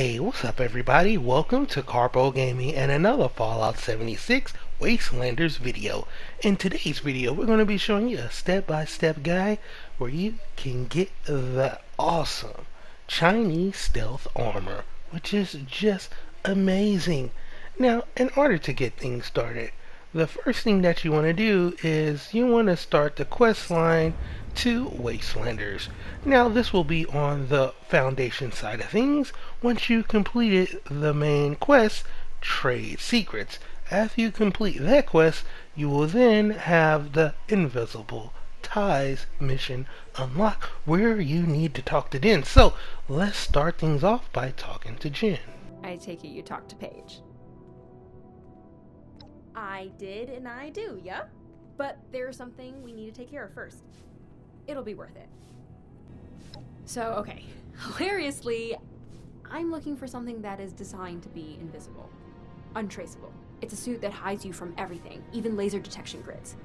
Hey, what's up everybody? Welcome to Karpo Gaming and another Fallout 76 Wastelanders video. In today's video, we're going to be showing you a step-by-step guide where you can get the awesome Chinese stealth armor, which is just amazing. Now, in order to get things started, the first thing that you want to do is you want to start the quest line to Wastelanders. Now this will be on the foundation side of things once you completed the main quest, Trade Secrets. After you complete that quest, you will then have the Invisible Ties mission unlocked where you need to talk to Jen. So let's start things off by talking to Jen. I take it you talked to Paige. I did and I do, yep. But there's something we need to take care of first. It'll be worth it. So, okay. Hilariously, I'm looking for something that is designed to be invisible. Untraceable. It's a suit that hides you from everything, even laser detection grids.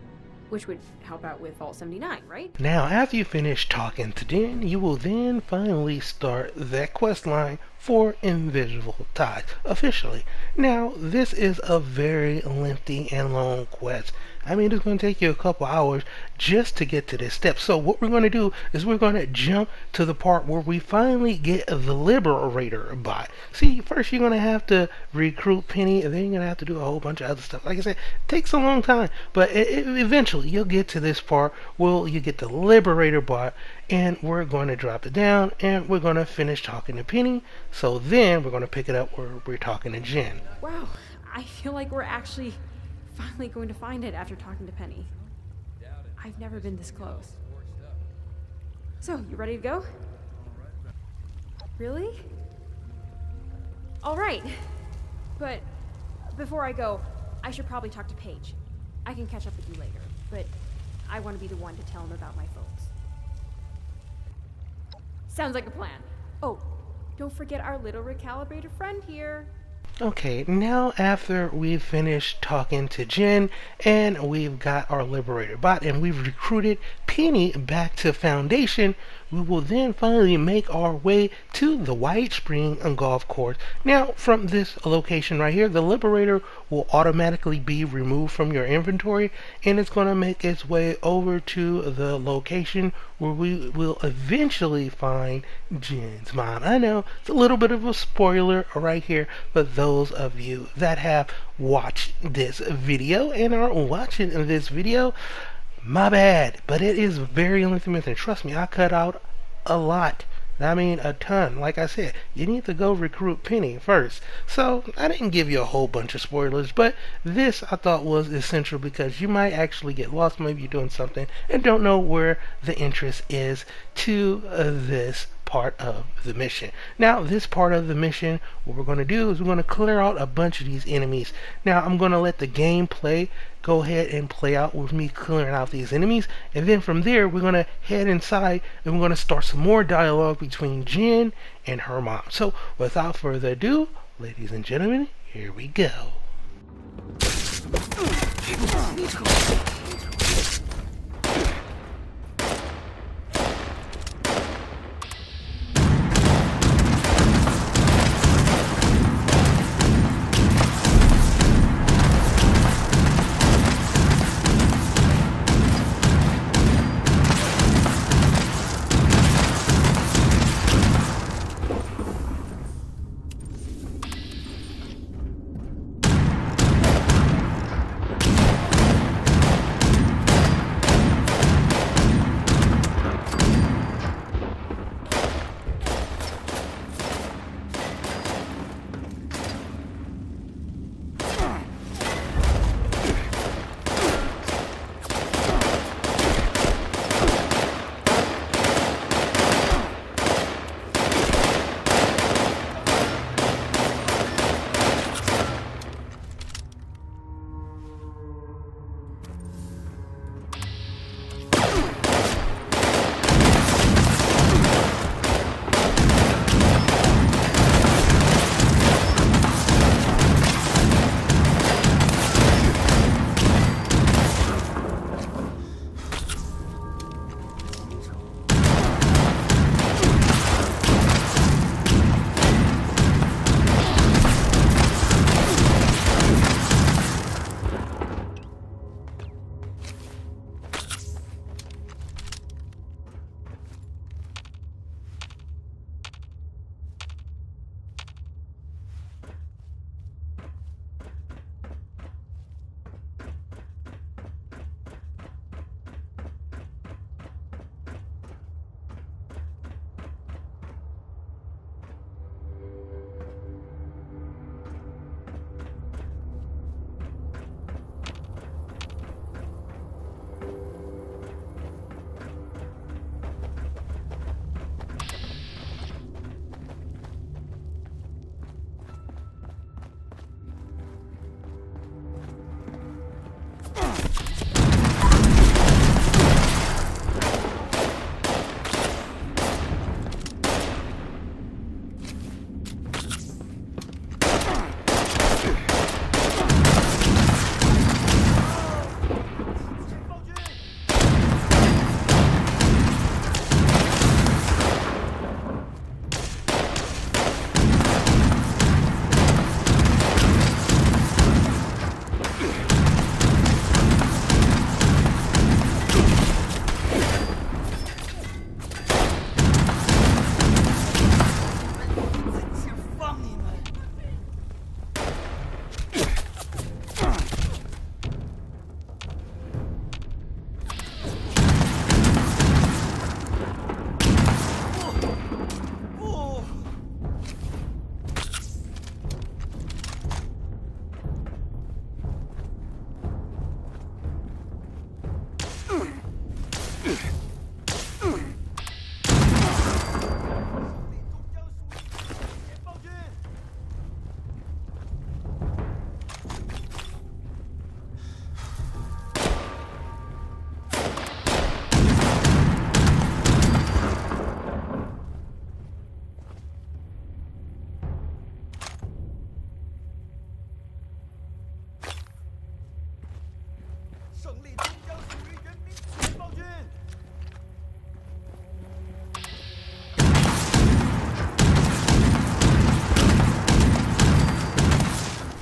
Which would help out with Vault 79, right? Now, after you finish talking to Jen, you will then finally start that quest line for Invisible Ties officially. Now, this is a very lengthy and long quest. I mean, it's going to take you a couple hours just to get to this step. So what we're going to do is we're going to jump to the part where we finally get the Liberator bot. See, first you're going to have to recruit Penny, and then you're going to have to do a whole bunch of other stuff. Like I said, it takes a long time, but eventually you'll get to this part where you get the Liberator bot, and we're going to drop it down, and we're going to finish talking to Penny. So then we're going to pick it up where we're talking to Jen. Wow, I feel like we're actually finally going to find it after talking to Penny. I've never been this close. So, you ready to go? Really? Alright. But before I go, I should probably talk to Paige. I can catch up with you later, but I want to be the one to tell him about my folks. Sounds like a plan. Oh, don't forget our little recalibrated friend here. Okay, now after we've finished talking to Jen and we've got our Liberator bot and we've recruited Penny back to Foundation, we will then finally make our way to the White Spring Golf Course. Now, from this location right here, the Liberator will automatically be removed from your inventory, and it's going to make its way over to the location where we will eventually find Jen's mom. I know, it's a little bit of a spoiler right here, but those of you that have watched this video and are watching this video, my bad, but it is very lengthy, and trust me, I cut out a lot. I mean, a ton. Like I said, you need to go recruit Penny first. So, I didn't give you a whole bunch of spoilers, but this I thought was essential because you might actually get lost. Maybe you're doing something and don't know where the interest is to this part of the mission. Now, this part of the mission, what we're going to do is we're going to clear out a bunch of these enemies. Now, I'm going to let the gameplay go ahead and play out with me clearing out these enemies, and then from there we're going to head inside and we're going to start some more dialogue between Jen and her mom. So, without further ado, ladies and gentlemen, here we go.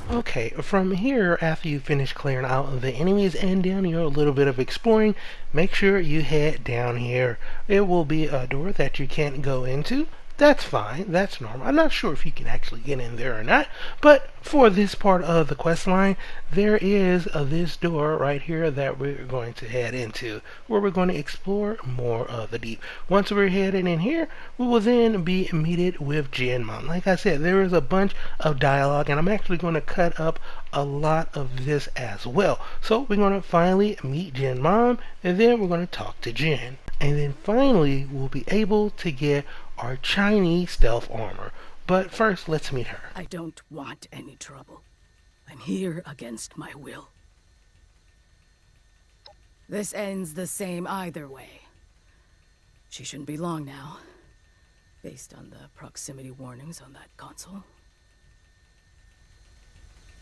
Okay, from here, after you finish clearing out the enemies and down here a little bit of exploring, make sure you head down here. It will be a door that you can't go into. That's fine, that's normal. I'm not sure if you can actually get in there or not, but for this part of the quest line, there is this door right here that we're going to head into, where we're going to explore more of the deep. Once we're headed in here, we will then be meted with Jin Mom. Like I said, there is a bunch of dialogue, and I'm actually going to cut up a lot of this as well. So we're going to finally meet Jin Mom, and then we're going to talk to Jin. And then finally, we'll be able to get our Chinese stealth armor. But first, let's meet her. I don't want any trouble. I'm here against my will. This ends the same either way. She shouldn't be long now, based on the proximity warnings on that console.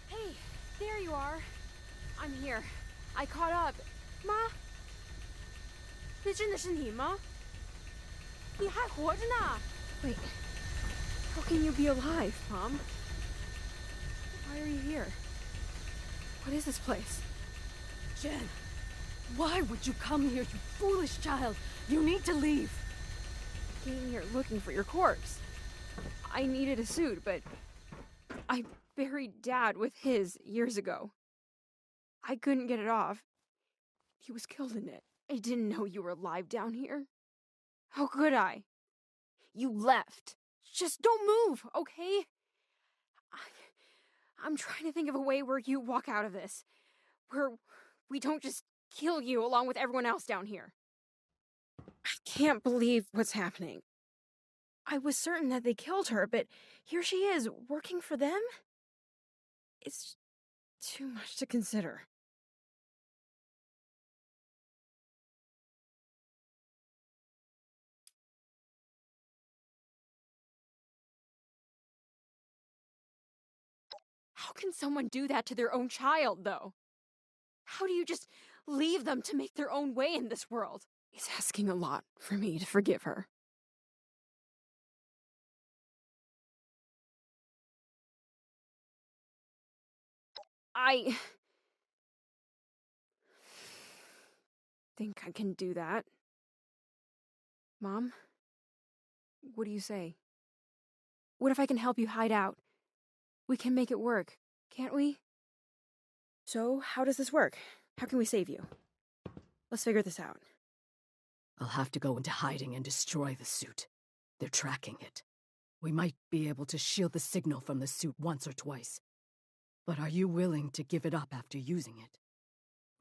Hey, there you are. I'm here. I caught up. Ma? 你真的是你吗？你还活着呢？ Wait, how can you be alive, Mom? Why are you here? What is this place? Jen, why would you come here, you foolish child? You need to leave. I came here looking for your corpse. I needed a suit, but I buried Dad with his years ago. I couldn't get it off. He was killed in it. I didn't know you were alive down here. How could I? You left. Just don't move, okay? I'm trying to think of a way where you walk out of this. Where we don't just kill you along with everyone else down here. I can't believe what's happening. I was certain that they killed her, but here she is, working for them? It's too much to consider. How can someone do that to their own child, though? How do you just leave them to make their own way in this world? It's asking a lot for me to forgive her. I think I can do that. Mom? What do you say? What if I can help you hide out? We can make it work, can't we? So, how does this work? How can we save you? Let's figure this out. I'll have to go into hiding and destroy the suit. They're tracking it. We might be able to shield the signal from the suit once or twice. But are you willing to give it up after using it?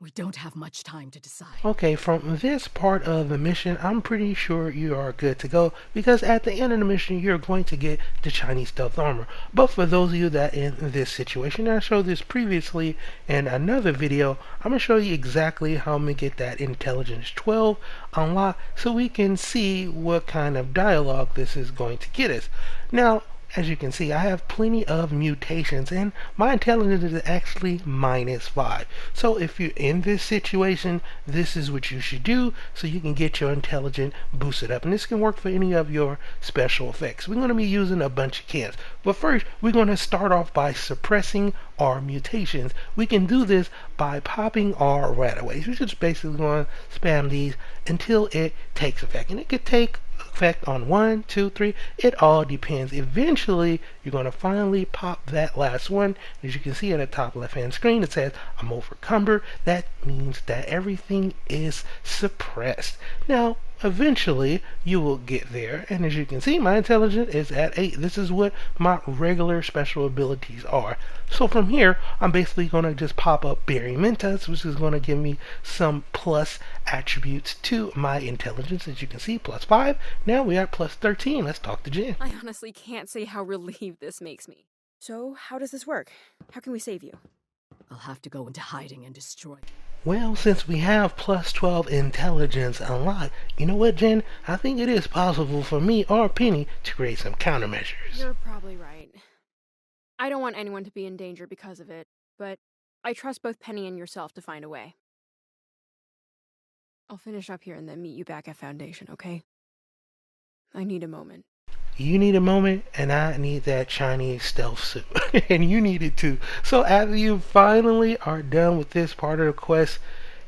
We don't have much time to decide. Okay, from this part of the mission, I'm pretty sure you are good to go, because at the end of the mission, you're going to get the Chinese stealth armor. But for those of you that in this situation, I showed this previously in another video, I'm going to show you exactly how I'm going to get that intelligence 12 unlocked so we can see what kind of dialogue this is going to get us. Now, as you can see, I have plenty of mutations, and my intelligence is actually -5. So if you're in this situation, this is what you should do so you can get your intelligence boosted up. And this can work for any of your special effects. We're going to be using a bunch of cans. But first, we're going to start off by suppressing our mutations. We can do this by popping our rataways. We're just basically going to spam these until it takes effect. And it could take effect on 1, 2, 3. It all depends. Eventually, you're going to finally pop that last one. As you can see at the top left hand screen, it says I'm overcumbered. That means that everything is suppressed. Now, eventually, you will get there. And as you can see, my intelligence is at 8. This is what my regular special abilities are. So from here, I'm basically going to just pop up Berry Mentas, which is going to give me some plus attributes to my intelligence. As you can see, +5. Now we are +13. Let's talk to Jen. I honestly can't say how relieved this makes me. So, how does this work? How can we save you? I'll have to go into hiding and destroy. Well, since we have +12 intelligence unlocked, you know what, Jen? I think it is possible for me or Penny to create some countermeasures. You're probably right. I don't want anyone to be in danger because of it, but I trust both Penny and yourself to find a way. I'll finish up here and then meet you back at Foundation, okay? I need a moment. You need a moment, and I need that Chinese stealth suit. And you need it too. So after you finally are done with this part of the quest,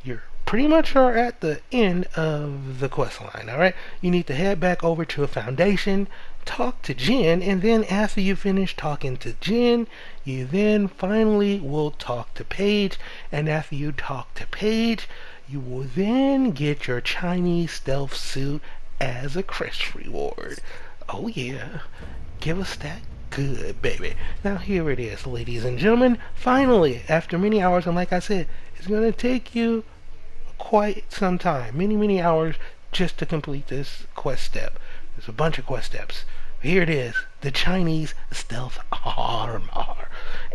you're pretty much are at the end of the quest line, alright? You need to head back over to a Foundation, talk to Jen, and then after you finish talking to Jen, you then finally will talk to Paige, and after you talk to Paige, you will then get your Chinese stealth suit as a quest reward. Oh yeah, give us that good, baby. Now here it is, ladies and gentlemen. Finally, after many hours, and like I said, it's going to take you quite some time, many hours, just to complete this quest step. There's a bunch of quest steps. Here it is, the Chinese stealth armor.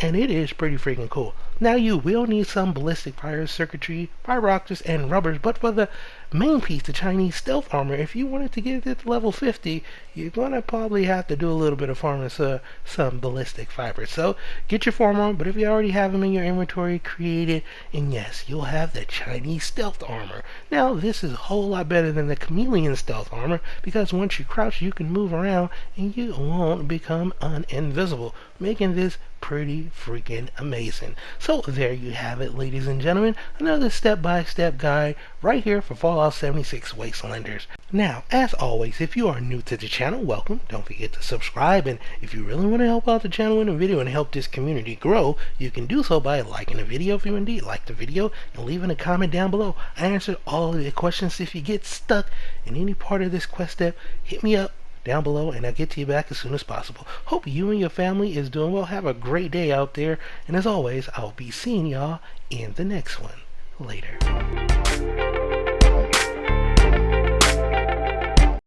And it is pretty freaking cool. Now you will need some ballistic fire circuitry, fiber optics, and rubbers, but for the main piece, the Chinese stealth armor, if you wanted to get it to level 50, you're gonna probably have to do a little bit of farming some ballistic fibers. So get your farm on, but if you already have them in your inventory created, and yes, you'll have the Chinese stealth armor. Now this is a whole lot better than the chameleon stealth armor, because once you crouch you can move around and you won't become uninvisible, making this pretty freaking amazing. So there you have it, ladies and gentlemen, another step-by-step guide right here for Fallout 76 Wastelanders. Now, as always, if you are new to the channel, welcome. Don't forget to subscribe, and if you really want to help out the channel in a video and help this community grow, you can do so by liking the video if you indeed like the video, and leaving a comment down below. I answered all of the questions. If you get stuck in any part of this quest step, hit me up down below and I'll get to you back as soon as possible. Hope you and your family is doing well. Have a great day out there, and as always, I'll be seeing y'all in the next one. Later.